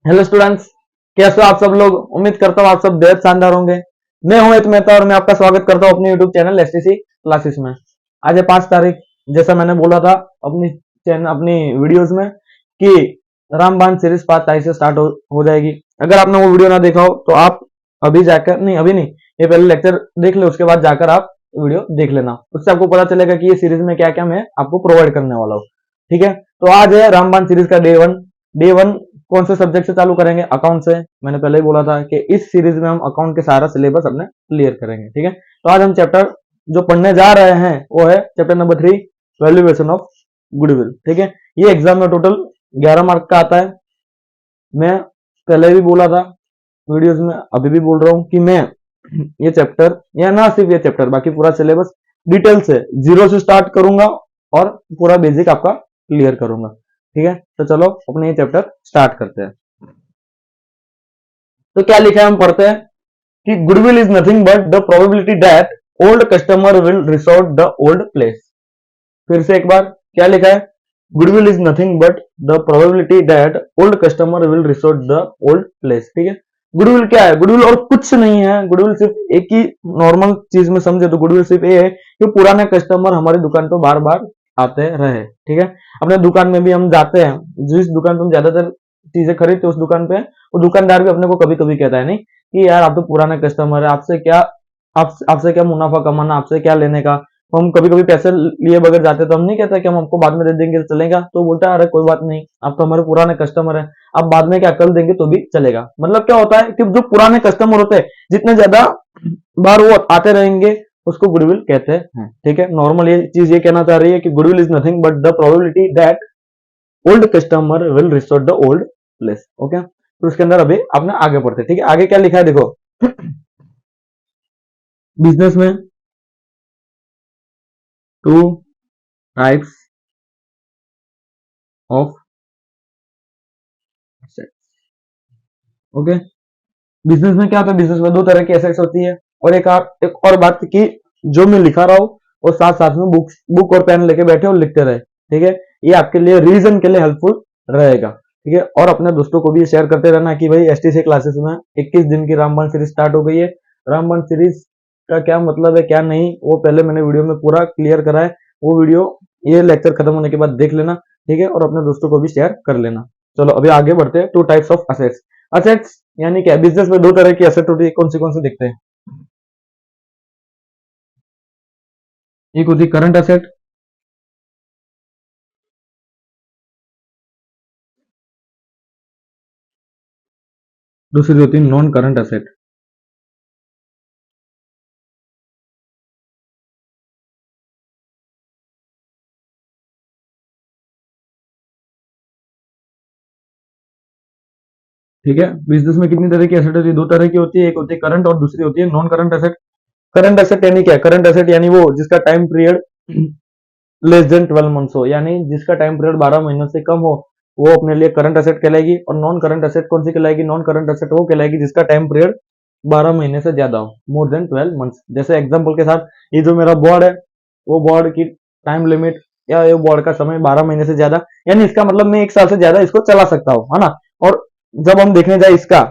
Hello students, कैसे हो आप सब लोग। उम्मीद करता हूँ आप सब बेहद शानदार होंगे। मैं हूं हित मेहता और मैं आपका स्वागत करता हूं अपने यूट्यूब चैनल एसटीसी क्लासेस में। आज है 5 तारीख, जैसा मैंने बोला था अपनी चैनल अपनी वीडियोस में कि रामबाण सीरीज 5 तारीख से स्टार्ट हो जाएगी। अगर आपने वो वीडियो ना देखा हो तो आप अभी जाकर, नहीं अभी नहीं, ये पहले लेक्चर देख ले, उसके बाद जाकर आप वीडियो देख लेना। उससे आपको पता चलेगा कि ये सीरीज में क्या क्या मैं आपको प्रोवाइड करने वाला हूँ। ठीक है, तो आज है रामबाण सीरीज का डे वन। कौन से सब्जेक्ट से चालू करेंगे? अकाउंट से। मैंने पहले ही बोला था कि इस सीरीज में हम अकाउंट के सारा सिलेबस अपने क्लियर करेंगे। ठीक है, तो आज हम चैप्टर जो पढ़ने जा रहे हैं वो है chapter number 3, valuation of goodwill. ठीक है, ये एग्जाम में टोटल 11 मार्क का आता है। मैं पहले भी बोला था वीडियोस में, अभी भी बोल रहा हूँ कि मैं ये चैप्टर, या ना सिर्फ ये चैप्टर, बाकी पूरा सिलेबस डिटेल से जीरो से स्टार्ट करूंगा और पूरा बेसिक आपका क्लियर करूंगा। ठीक है, तो चलो अपने ये चैप्टर स्टार्ट करते हैं। तो क्या लिखा है हम पढ़ते हैं कि goodwill is nothing but the probability that old customer will resort the old place. फिर से एक बार, क्या लिखा है? Goodwill is nothing but the probability that old customer will resort the old place. ठीक है, गुडविल क्या है? गुडविल और कुछ नहीं है। गुडविल सिर्फ एक ही नॉर्मल चीज में समझे तो गुडविल सिर्फ ये है कि पुराने कस्टमर हमारी दुकान पर बार बार आते रहे। ठीक है, अपने दुकान में भी हम जाते हैं, जिस दुकान पर हम ज्यादातर चीजें खरीदते उस दुकान पे वो दुकानदार भी अपने को कभी कभी कहता है नहीं कि यार आप तो पुराने कस्टमर है, आपसे क्या आपसे क्या मुनाफा कमाना, आपसे क्या लेने का। तो हम कभी कभी पैसे लिए बगैर जाते तो हम नहीं कहते कि हम आपको बाद में दे देंगे तो चलेगा। तो बोलता है अरे कोई बात नहीं, आप तो हमारे पुराने कस्टमर है, आप बाद में क्या कल देंगे तो भी चलेगा। मतलब क्या होता है कि जो पुराने कस्टमर होते हैं जितने ज्यादा बार वो आते रहेंगे उसको गुडविल कहते हैं। ठीक है, नॉर्मल ये चीज ये कहना चाह रही है कि goodwill is nothing but the probability that old customer will restore the old place. Okay, तो उसके अंदर अभी आपने आगे पढ़ते। ठीक है, आगे क्या लिखा है देखो। बिजनेस में two types of assets. Okay, business में क्या होता है? बिजनेस में दो तरह की एसेट्स होती है। और एक और बात की, जो मैं लिखा रहा हूं और साथ साथ में बुक और पेन लेके बैठे और लिखते रहे। ठीक है, ये आपके लिए रिवीजन के लिए हेल्पफुल रहेगा। ठीक है, और अपने दोस्तों को भी शेयर करते रहना कि भाई एसटीसी क्लासेस में 21 दिन की रामबाण सीरीज स्टार्ट हो गई है। रामबाण सीरीज का क्या मतलब है क्या नहीं, वो पहले मैंने वीडियो में पूरा क्लियर करा है। वो वीडियो ये लेक्चर खत्म होने के बाद देख लेना। ठीक है, और अपने दोस्तों को भी शेयर कर लेना। चलो अभी आगे बढ़ते हैं। Two types of assets. Assets यानी क्या? बिजनेस में दो तरह की एसेट होती है। कौन सी देखते हैं? एक होती है करंट एसेट, दूसरी होती है नॉन करंट एसेट। ठीक है, बिजनेस में कितनी तरह की एसेट होती है? दो तरह की होती है, एक होती है करंट और दूसरी होती है non current asset. Current asset यानी क्या? करंट एसेट यानी वो जिसका time period less than 12 months हो, यानी जिसका टाइम पीरियड 12 महीनों से कम हो, वो अपने लिए करंट एसेट कहलाएगी। और नॉन करंट एसेट कौन सी कहलाएगी? नॉन करंट एसेट वो कहलाएगी जिसका टाइम पीरियड 12 महीने से ज्यादा हो, मोर देन 12 मंथ्स। जैसे एग्जाम्पल के साथ, ये जो मेरा बोर्ड है वो बोर्ड की टाइम लिमिट या ये बोर्ड का समय 12 महीने से ज्यादा, यानी इसका मतलब मैं 1 साल से ज्यादा इसको चला सकता हूँ, है ना। और जब हम देखने जाए इसका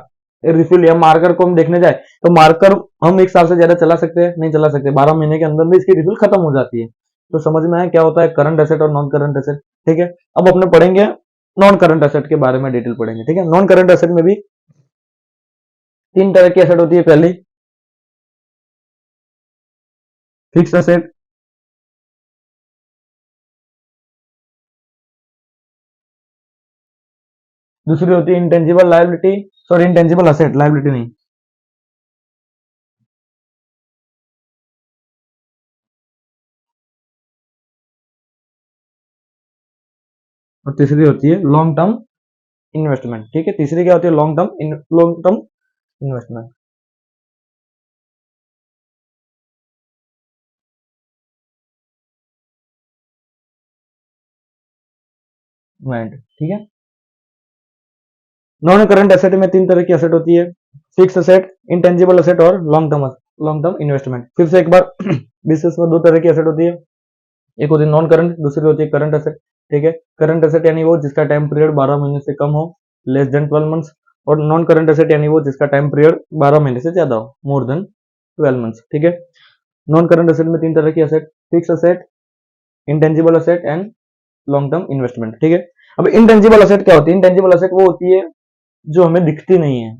रिफिल या मार्कर को हम देखने जाए तो मार्कर हम 1 साल से ज्यादा चला सकते हैं? नहीं चला सकते, 12 महीने के अंदर में इसकी रिफिल खत्म हो जाती है। तो समझ में आया क्या होता है करंट एसेट और नॉन करंट एसेट। ठीक है, अब अपने पढ़ेंगे नॉन करंट एसेट के बारे में, डिटेल पढ़ेंगे। ठीक है, नॉन करंट एसेट में भी 3 तरह की एसेट होती है। पहली फिक्स एसेट, दूसरी होती है intangible liability, sorry intangible asset, liability नहीं। और तीसरी होती है लॉन्ग टर्म इन्वेस्टमेंट। ठीक है, तीसरी क्या होती है? Long term investment. ठीक है, नॉन करंट एसेट में 3 तरह की एसेट होती है। फिक्स एसेट, इंटेंजिबल एसेट और लॉन्ग टर्म इन्वेस्टमेंट। फिर से एक बार बिजनेस में 2 तरह की एसेट होती है। एक होती है नॉन करंट, दूसरी होती है करंट एसेट। ठीक है, करंट एसेट यानी वो जिसका टाइम पीरियड 12 महीने से कम हो, लेस देन 12 मंथ्स। और नॉन करंट एसेट यानी वो जिसका टाइम पीरियड 12 महीने से ज्यादा हो, मोर देन 12 मंथ्स, ठीक है। नॉन करंट एसेट में तीन तरह की asset, fix asset, intangible asset and long term investment, ठीक है। अब इंटेंजिबल एसेट क्या होती है? इंटेंजिबल एसेट वो होती है जो हमें दिखती नहीं है,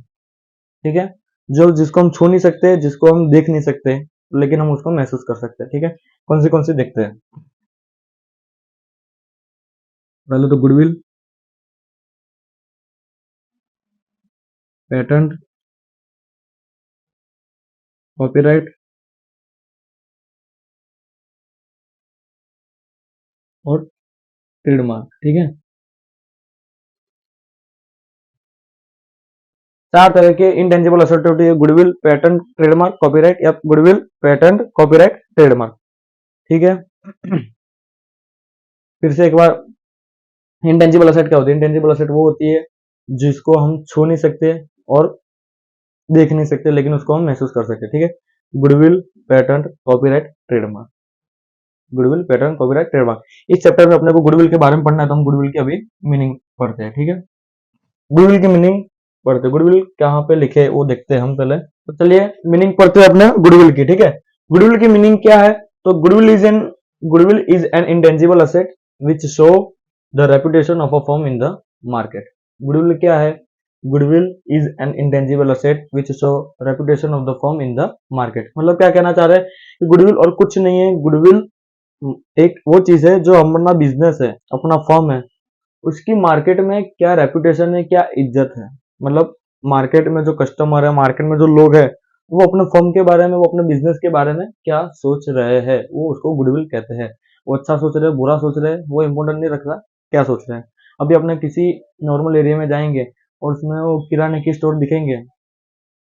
ठीक है, जो जिसको हम छू नहीं सकते, जिसको हम देख नहीं सकते, लेकिन हम उसको महसूस कर सकते हैं, ठीक है। कौन सी देखते हैं? पहले तो गुडविल, पेटेंट, कॉपीराइट और ट्रेडमार्क, ठीक है। चार तरह के इंटेंजिबल एसेट होती है, गुडविल, पेटेंट, ट्रेडमार्क, कॉपीराइट, या गुडविल, पेटेंट, कॉपीराइट, ट्रेडमार्क, ठीक है। फिर से एक बार, इंटेंजिबल एसेट क्या होती है? इंटेंजिबल एसेट वो होती है जिसको हम छू नहीं सकते और देख नहीं सकते, लेकिन उसको हम महसूस कर सकते हैं, ठीक है। Goodwill, patent, copyright, trademark, goodwill, pattern, copyright, trademark. इस चैप्टर में अपने को गुडविल के बारे में पढ़ना है, तो हम गुडविल की अभी मीनिंग पढ़ते हैं, ठीक है। गुडविल की मीनिंग पढ़ते हैं, गुडविल कहाँ पे लिखे है वो देखते हैं हम पहले। तो चलिए मीनिंग पढ़ते हैं अपने गुडविल की, ठीक है। गुडविल की मीनिंग क्या है? तो goodwill is an intangible asset which show the reputation of a firm in the market. Goodwill क्या है? Goodwill is an intangible asset which show reputation of the firm in the market. मतलब क्या कहना चाह रहे हैं कि गुडविल और कुछ नहीं है, गुडविल एक वो चीज है जो अपना बिजनेस है, अपना फर्म है, उसकी मार्केट में क्या रेपुटेशन है, क्या इज्जत है। मतलब मार्केट में जो कस्टमर है, मार्केट में जो लोग हैं, वो अपने फर्म के बारे में, वो अपने बिजनेस के बारे में क्या सोच रहे हैं, वो उसको गुडविल कहते हैं। वो अच्छा सोच रहे हैं, बुरा सोच रहे हैं, वो इंपॉर्टेंट नहीं रखता क्या सोच रहे हैं। अभी अपने किसी नॉर्मल एरिया में जाएंगे और उसमें वो किराने की स्टोर दिखेंगे,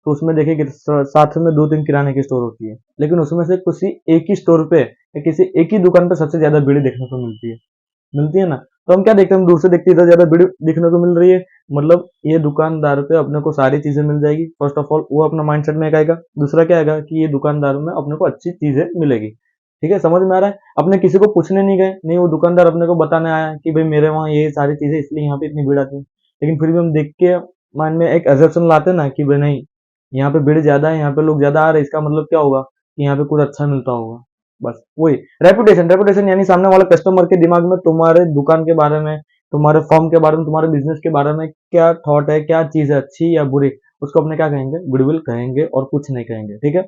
तो उसमें देखेंगे साथ में दो तीन किराने की स्टोर होती है, लेकिन उसमें से किसी एक ही स्टोर पे या किसी एक ही दुकान पे सबसे ज्यादा भीड़ देखने को मिलती है ना। तो हम क्या देखते हैं? हम दूर से देखते हैं इधर ज्यादा भीड़ दिखने को मिल रही है, मतलब ये दुकानदार पे अपने को सारी चीजें मिल जाएगी। फर्स्ट ऑफ ऑल वो अपना माइंडसेट में आएगा। दूसरा क्या आएगा कि ये दुकानदार में अपने को अच्छी चीजें मिलेगी, ठीक है। समझ में आ रहा है? अपने किसी को पूछने नहीं गए, नहीं वो दुकानदार अपने को बताने आया कि भाई मेरे वहाँ ये सारी चीजें इसलिए यहाँ पे इतनी भीड़ आती है, लेकिन फिर भी हम देख के माइंड में एक एजम्पशन लाते हैं ना कि भाई नहीं, यहाँ पे भीड़ ज्यादा है, यहाँ पे लोग ज्यादा आ रहे हैं, इसका मतलब क्या होगा कि यहाँ पे कुछ अच्छा मिलता होगा। बस वही रेपुटेशन। रेपुटेशन यानी सामने वाले कस्टमर के दिमाग में तुम्हारे दुकान के बारे में, तुम्हारे फर्म के बारे में, तुम्हारे बिजनेस के बारे में क्या थॉट है, क्या चीज है अच्छी या बुरी, उसको अपने क्या कहेंगे? गुडविल कहेंगे और कुछ नहीं कहेंगे, ठीक है।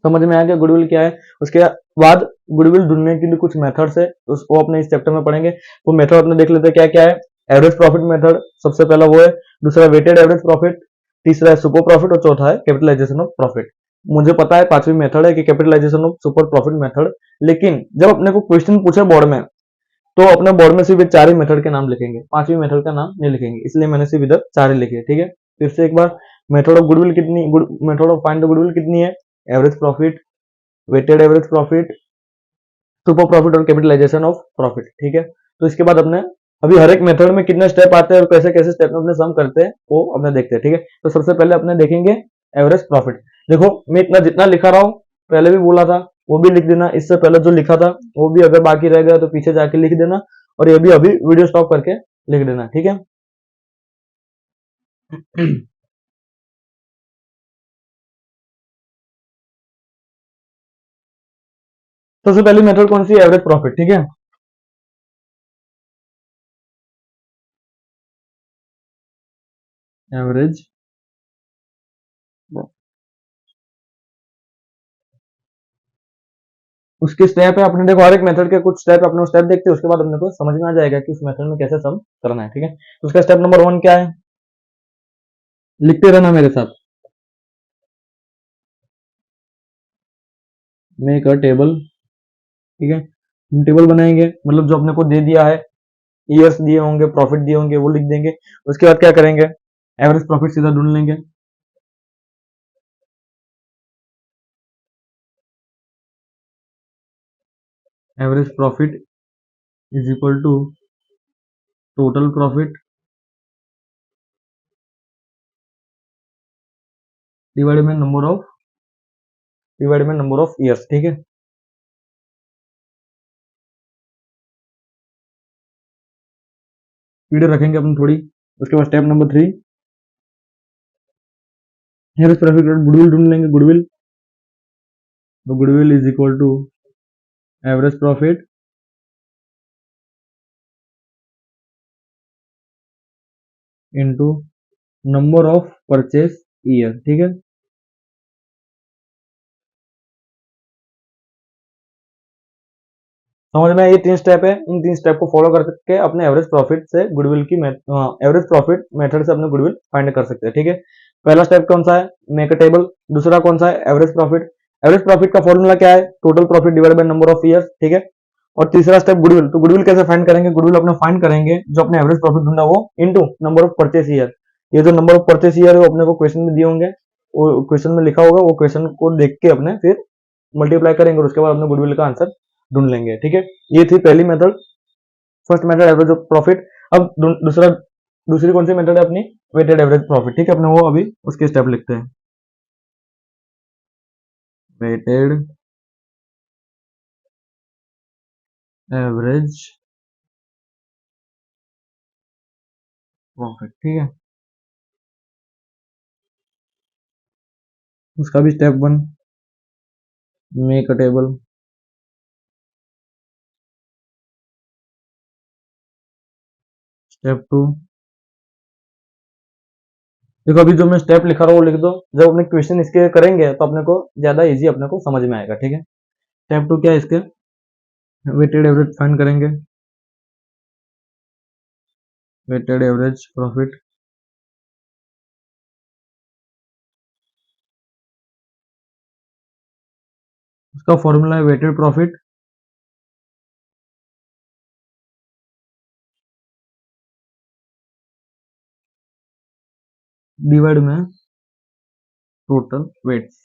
समझ में आ गया गुडविल क्या है? उसके बाद गुडविल ढूंढने के लिए कुछ मेथड्स है, उसको अपने इस चैप्टर में पढ़ेंगे। वो मेथड अपने देख लेते हैं क्या क्या है। एवरेज प्रॉफिट मेथड सबसे पहला वो है, दूसरा वेटेड एवरेज प्रॉफिट, तीसरा है सुपर प्रॉफिट और चौथा है कैपिटलाइजेशन ऑफ प्रॉफिट। मुझे पता है पांचवी मेथड है कि capitalisation of super profit method, लेकिन जब अपने को क्वेश्चन पूछे बोर्ड में, तो अपने बोर्ड में सिर्फ चार ही मेथड के नाम लिखेंगे, पांचवी मेथड का नाम नहीं लिखेंगे, इसलिए मैंने सिर्फ इधर चार ही लिखे, ठीक है। फिर से एक बार, मेथड ऑफ गुडविल कितनी, method of find the goodwill कितनी है? Average profit, weighted average profit, super profit और कैपिटलाइजेशन ऑफ प्रॉफिट, ठीक है। तो इसके बाद अपने अभी हर एक मेथड में कितने स्टेप आते हैं और कैसे कैसे स्टेप में अपने सम करते हैं वो अपने देखते हैं, ठीक है। तो सबसे पहले अपने देखेंगे एवरेज प्रॉफिट। देखो मैं इतना जितना लिखा रहा हूं, पहले भी बोला था, वो भी लिख देना, इससे पहले जो लिखा था वो भी अगर बाकी रह गया तो पीछे जाके लिख देना, और ये भी अभी वीडियो स्टॉप करके लिख देना, ठीक है। सबसे पहली मेथड कौन सी? एवरेज प्रॉफिट, ठीक है। एवरेज, उसके स्टेप है अपने, देखो हर एक मेथड के कुछ स्टेप, अपने स्टेप देखते हैं, उसके बाद अपने को समझ में आ जाएगा कि उस मेथड में कैसे सम करना है, ठीक है। तो उसका स्टेप नंबर वन क्या है? लिखते रहना मेरे साथ। मेक अ टेबल, ठीक है। हम टेबल बनाएंगे, मतलब जो अपने को दे दिया है, ईयर्स दिए होंगे, प्रॉफिट दिए होंगे, वो लिख देंगे। उसके बाद क्या करेंगे? एवरेज प्रॉफिट सीधा ढूंढ लेंगे। Average profit is equal to total profit divided by number of years, ठीक है। स्पीड रखेंगे अपन थोड़ी। उसके बाद step number three, average profit goodwill ढूंढ लेंगे, गुडविल, तो goodwill is equal to average profit into number of purchase year, ठीक है। समझ में, ये 3 स्टेप है, इन 3 स्टेप को फॉलो करके अपने एवरेज प्रॉफिट से गुडविल की एवरेज प्रॉफिट मेथड से अपने गुडविल फाइंड कर सकते हैं, ठीक है। पहला स्टेप कौन सा है, मेक अ टेबल। दूसरा कौन सा है, एवरेज प्रॉफिट। एवरेज प्रॉफिट का फॉर्मूला क्या है, total profit divide by number of years, ठीक है। और तीसरा स्टेप गुडविल, तो गुडविल कैसे फाइंड करेंगे, गुडविल अपना फाइंड करेंगे जो अपने एवरेज प्रॉफिट ढूंढा वो into number of purchase year. ये जो नंबर ऑफ परचेस ईयर है वो अपने को क्वेश्चन में दिए होंगे, वो क्वेश्चन में लिखा होगा, वो क्वेश्चन को देख के अपने फिर मल्टीप्लाई करेंगे और उसके बाद अपने गुडविल का आंसर ढूंढ लेंगे, ठीक है। ये थी पहली method, first method average of profit. अब दूसरी कौन सी मेथड है अपनी, वेटेड एवरेज प्रॉफिट, ठीक है। अपने वो अभी उसके स्टेप लिखते हैं, वेटेड एवरेज प्रॉफिट, ठीक है। उसका भी step 1, make a table. Step 2, देखो अभी जो मैं स्टेप लिखा रहा हूँ वो लिख दो, जब अपने क्वेश्चन इसके करेंगे तो अपने को ज्यादा इजी अपने को समझ में आएगा, ठीक है। स्टेप 2 क्या है इसके, वेटेड एवरेज फाइंड करेंगे, वेटेड एवरेज प्रॉफिट, उसका फॉर्मूला है वेटेड प्रॉफिट डिवाइड में टोटल वेट्स,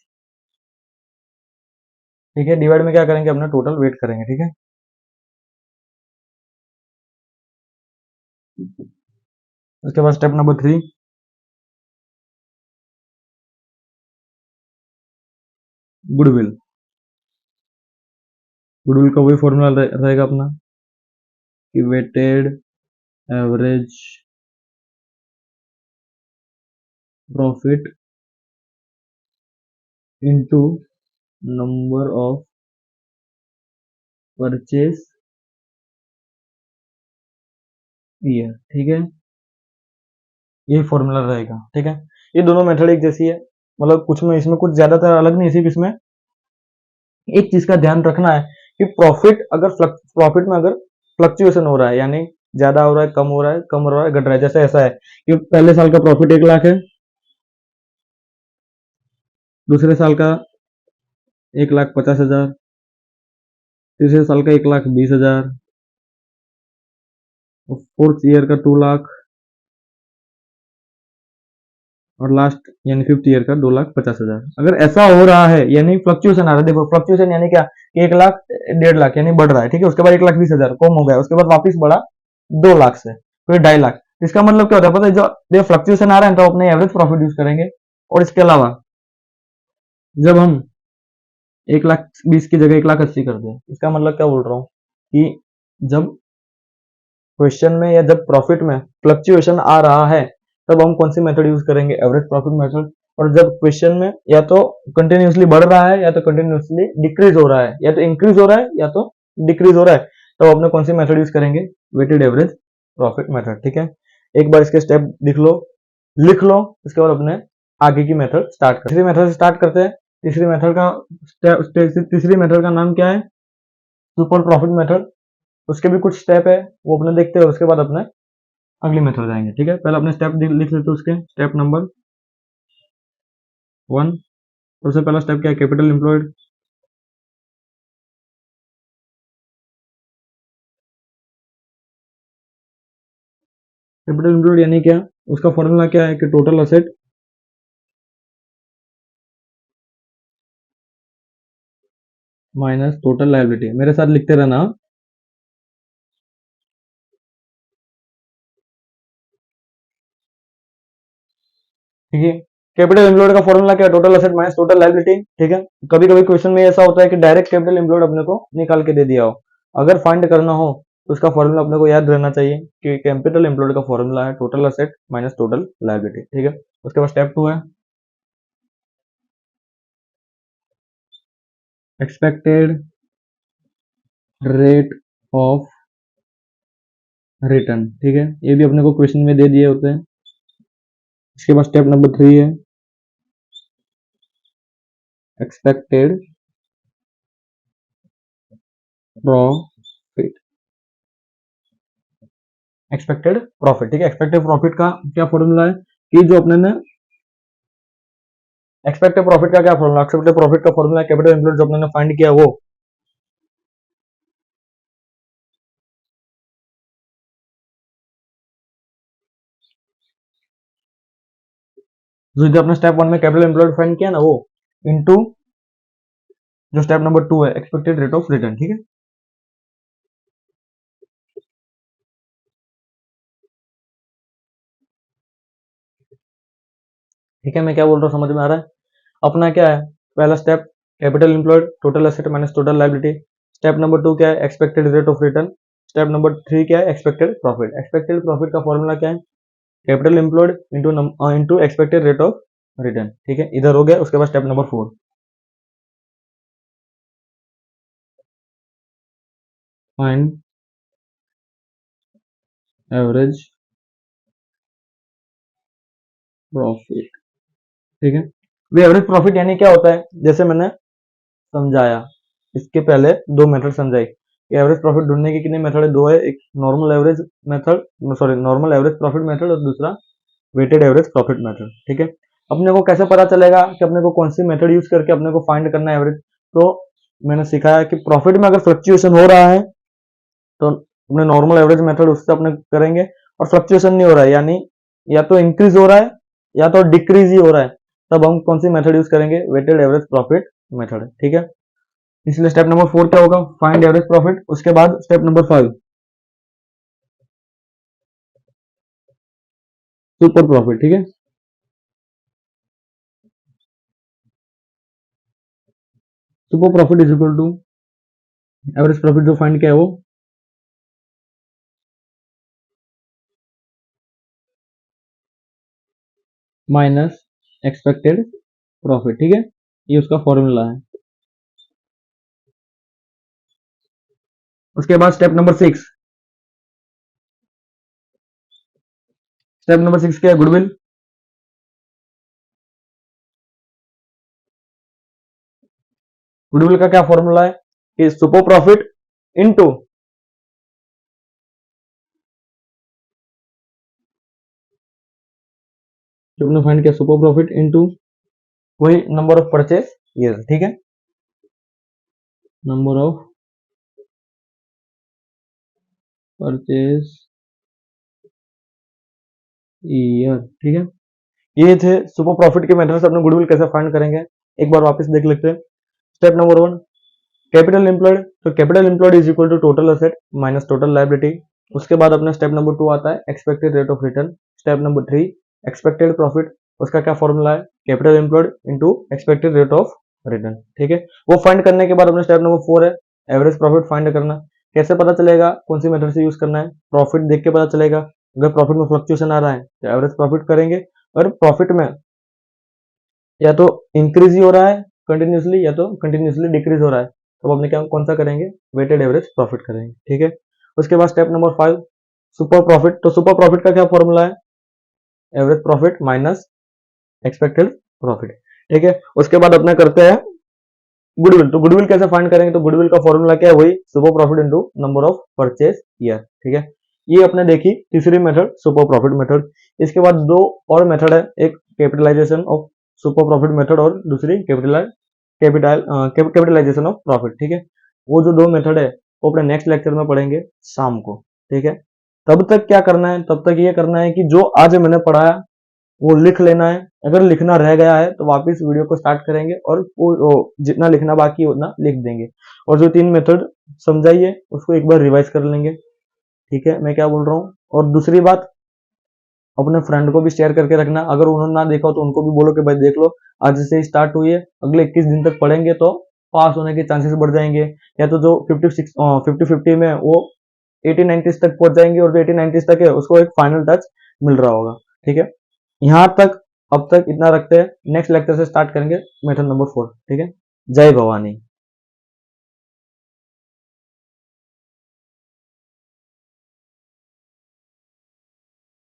ठीक है। डिवाइड में क्या करेंगे, अपना टोटल वेट करेंगे, ठीक है। उसके बाद स्टेप नंबर 3, गुडविल। गुडविल का वही फॉर्मूला रहेगा अपना कि weighted average profit into number of purchase year, ठीक है। ये फॉर्मूला रहेगा, ठीक है। ये दोनों मेथड एक जैसी है, मतलब कुछ में इसमें कुछ ज्यादातर अलग नहीं है, सिर्फ इसमें एक चीज का ध्यान रखना है कि प्रॉफिट में अगर फ्लक्चुएशन हो रहा है, यानी ज्यादा हो रहा है, कम हो रहा है, कम हो रहा है, घट रहा है, जैसे ऐसा है कि पहले साल का प्रॉफिट 1 लाख है, दूसरे साल का 1,50,000, तीसरे साल का 1,20,000, फोर्थ ईयर का 2 लाख, और लास्ट यानी फिफ्थ ईयर का 2,50,000। अगर ऐसा हो रहा है यानी फ्लक्चुएशन आ रहा है, देखो फ्लक्चुएशन यानी क्या, 1 लाख 1.5 लाख यानी बढ़ रहा है, ठीक है। उसके बाद 1,20,000 कम हो गया, उसके बाद वापिस बढ़ा 2 लाख से, फिर 2.5 लाख। इसका मतलब क्या होता है पता है, जो फ्लक्चुएशन आ रहा है तो अपने एवरेज प्रॉफिट यूज करेंगे। और इसके अलावा जब हम 1,20,000 की जगह 1,80,000 कर दें, इसका मतलब क्या बोल रहा हूँ कि जब क्वेश्चन में या जब प्रॉफिट में फ्लक्चुएशन आ रहा है तब हम कौन सी मेथड यूज करेंगे, एवरेज प्रॉफिट मेथड। और जब क्वेश्चन में या तो कंटिन्यूसली बढ़ रहा है या तो कंटिन्यूसली डिक्रीज हो रहा है, या तो इंक्रीज हो रहा है या तो डिक्रीज हो रहा है, तो अपने कौन सी मेथड यूज करेंगे, वेटेड एवरेज प्रॉफिट मेथड, ठीक है। एक बार इसके स्टेप लिख लो, इसके बाद अपने आगे की मेथड स्टार्ट करते हैं। तीसरी मेथड से स्टार्ट करते हैं। तीसरी मेथड का नाम क्या है, सुपर प्रॉफिट मेथड। उसके भी कुछ स्टेप है, वो अपने देखते हैं, उसके बाद अपने अगली मेथड जाएंगे, ठीक है। पहले अपने स्टेप लिख लेते हैं उसके। स्टेप नंबर 1, सबसे पहला स्टेप क्या है, कैपिटल एम्प्लॉयड। कैपिटल एम्प्लॉयड यानी क्या, उसका फॉर्मूला क्या है कि total asset minus total liability. मेरे साथ लिखते रहना, ठीक है। कैपिटल एम्प्लॉयड का फॉर्मूला क्या है, total asset minus total liability, ठीक है। कभी कभी क्वेश्चन में ऐसा होता है कि डायरेक्ट कैपिटल एम्प्लॉयड अपने को निकाल के दे दिया हो, अगर फाइंड करना हो तो उसका फॉर्मूला अपने को याद रहना चाहिए कि कैपिटल एम्प्लॉयड का फॉर्मूला है total asset minus total liability, ठीक है। उसके बाद स्टेप 2 है एक्सपेक्टेड रेट ऑफ रिटर्न, ठीक है, ये भी अपने को क्वेश्चन में दे दिए होते हैं। इसके बाद स्टेप नंबर 3 है एक्सपेक्टेड प्रॉफिट। एक्सपेक्टेड प्रॉफिट, ठीक है, एक्सपेक्टेड प्रॉफिट का क्या फॉर्मूला है कि जो अपने ने एक्सपेक्टेड प्रॉफिट का क्या फॉर्मूला, एक्सपेक्टेड प्रॉफिट का फॉर्मूला कैपिटल एम्प्लॉयड जो अपने ने फाइंड किया वो जो अपने स्टेप 1 में कैपिटल एम्प्लॉयड फाइंड किया ना वो इनटू जो स्टेप नंबर 2 है एक्सपेक्टेड रेट ऑफ रिटर्न, ठीक है। ठीक है, मैं क्या बोल रहा हूँ समझ में आ रहा है। अपना क्या है पहला step capital employed total asset minus total liability. Step number 2 क्या है expected rate of return. Step number 3 क्या है एक्सपेक्टेड प्रॉफिट। एक्सपेक्टेड प्रॉफिट का फॉर्मूला क्या है capital employed into expected rate of return, ठीक है, इधर हो गया। उसके बाद step number 4 find average profit, ठीक है। वे एवरेज प्रॉफिट यानी क्या होता है, जैसे मैंने समझाया इसके पहले दो मेथड समझाई। एवरेज प्रॉफिट ढूंढने के कितने मेथड है, दो है, एक normal average method, sorry normal average profit method और दूसरा वेटेड एवरेज प्रॉफिट मेथड, ठीक है। अपने को कैसे पता चलेगा कि अपने को कौन सी मेथड यूज करके अपने को फाइंड करना है एवरेज, तो मैंने सिखाया कि प्रॉफिट में अगर फ्लक्चुएशन हो रहा है तो अपने नॉर्मल एवरेज मेथड उससे अपने करेंगे, और फ्लक्चुएशन नहीं हो रहा है यानी या तो इंक्रीज हो रहा है या तो डिक्रीज ही हो रहा है, तब हम कौन सी मेथड यूज करेंगे वेटेड एवरेज प्रॉफिट मेथड, ठीक है। इसलिए स्टेप नंबर 4 क्या होगा फाइंड एवरेज प्रॉफिट। उसके बाद स्टेप नंबर 5 सुपर प्रॉफिट, ठीक है। Super profit is equal to average profit जो फाइंड किया है वो माइनस एक्सपेक्टेड प्रॉफिट, ठीक है, ये उसका फॉर्मूला है। उसके बाद स्टेप नंबर 6, स्टेप नंबर 6 क्या है गुडविल। गुडविल का क्या फॉर्मूला है कि सुपर प्रॉफिट इनटू जो हमने फाइंड किया सुपर प्रॉफिट इनटू वही नंबर ऑफ परचेस ईयर, ठीक है, नंबर ऑफ परचेस ईयर, ठीक है। ये थे सुपर प्रॉफिट के मेथड से अपने गुडविल कैसे फाइंड करेंगे, एक बार वापस देख लेते हैं। स्टेप नंबर 1 कैपिटल एम्प्लॉयड, तो capital employed is equal to total asset minus total liability. उसके बाद अपना स्टेप नंबर 2 आता है expected rate of return. Step number 3 expected profit, उसका क्या फॉर्मूला है capital employed into expected rate of return, ठीक है। वो फाइंड करने के बाद अपना स्टेप नंबर 4 है एवरेज प्रॉफिट फाइंड करना। कैसे पता चलेगा कौन सी मेथड से यूज करना है, प्रॉफिट देख के पता चलेगा। अगर प्रॉफिट में फ्लक्चुएशन आ रहा है तो एवरेज प्रॉफिट करेंगे, और प्रॉफिट में या तो इंक्रीज ही हो रहा है कंटिन्यूसली या तो कंटिन्यूसली डिक्रीज हो रहा है, तो अपने क्या कौन सा करेंगे वेटेड एवरेज प्रॉफिट करेंगे, ठीक है। उसके बाद स्टेप नंबर 5 सुपर प्रॉफिट, तो सुपर प्रॉफिट का क्या फॉर्मूला है average profit minus expected profit, ठीक है। उसके बाद अपना करते हैं गुडविल, तो गुडविल कैसे फाइंड करेंगे, तो गुडविल का फॉर्मूला क्या है वही super profit into number of purchase year, ठीक है। ये अपने देखी तीसरी मेथड सुपर प्रॉफिट मेथड। इसके बाद दो और मेथड है, एक capitalisation of super profit method और दूसरी कैपिटलाइजेशन ऑफ प्रॉफिट, ठीक है। वो जो दो मेथड है वो अपने नेक्स्ट लेक्चर में पढ़ेंगे शाम को, ठीक है। तब तक क्या करना है, तब तक ये करना है कि जो आज मैंने पढ़ाया वो लिख लेना है। अगर लिखना रह गया है तो वापस वीडियो को स्टार्ट करेंगे और वो जितना लिखना बाकी है उतना लिख देंगे, और जो 3 मेथड समझाइए उसको एक बार रिवाइज कर लेंगे, ठीक है। मैं क्या बोल रहा हूँ, और दूसरी बात अपने फ्रेंड को भी शेयर करके रखना, अगर उन्होंने ना देखा हो तो उनको भी बोलो कि भाई देख लो, आज से स्टार्ट हुई है, अगले 21 दिन तक पढ़ेंगे तो पास होने के चांसेस बढ़ जाएंगे, या तो जो 50 में वो 80-90 तक पहुंच जाएंगे, और जो 80-90 तक है उसको एक फाइनल टच मिल रहा होगा, ठीक है। यहां तक अब तक इतना रखते हैं, नेक्स्ट लेक्चर से स्टार्ट करेंगे मेथड नंबर 4, ठीक है। जय भवानी।